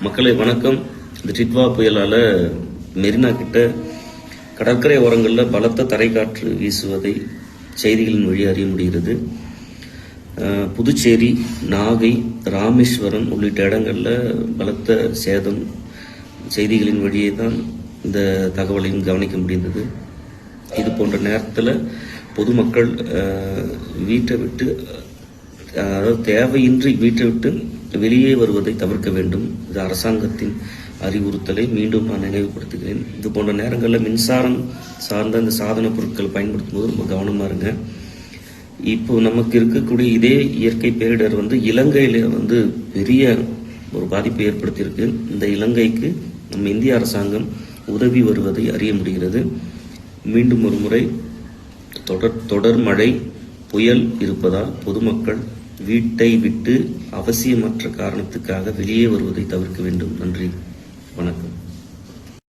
மக்களை வணக்கம். இந்த டிட்வா புயலால் மெரினா கிட்ட கடற்கரை ஓரங்களில் பலத்த தரைக்காற்று வீசுவதை செய்திகளின் வழி அறிய முடிகிறது. புதுச்சேரி, நாகை, ராமேஸ்வரம் உள்ளிட்ட இடங்களில் பலத்த சேதம் செய்திகளின் வழியே தான் இந்த தகவலையும் கவனிக்க முடிந்தது. இது போன்ற நேரத்தில் பொதுமக்கள் வீட்டை விட்டு, அதாவது தேவையின்றி வீட்டை விட்டு வெளியே வருவதை தவிர்க்க வேண்டும். இது அரசாங்கத்தின் அறிவுறுத்தலை மீண்டும் நான் நினைவுபடுத்துகிறேன். இது போன்ற நேரங்களில் மின்சாரம் சார்ந்த இந்த சாதன பொருட்கள் பயன்படுத்தும் போது ரொம்ப கவனமாக இருங்க. இப்போ நமக்கு இருக்கக்கூடிய இதே இயற்கை பேரிடர் இலங்கையில பெரிய ஒரு பாதிப்பை ஏற்படுத்தியிருக்கு. இந்த இலங்கைக்கு நம்ம இந்திய அரசாங்கம் உதவி வருவதை அறிய முடிகிறது. மீண்டும் ஒரு முறை தொடர் மழை, புயல் இருப்பதால் பொதுமக்கள் வீட்டை விட்டு அவசியமற்ற காரணத்துக்காக வெளியே வருவதை தவிர்க்க வேண்டும். நன்றி, வணக்கம்.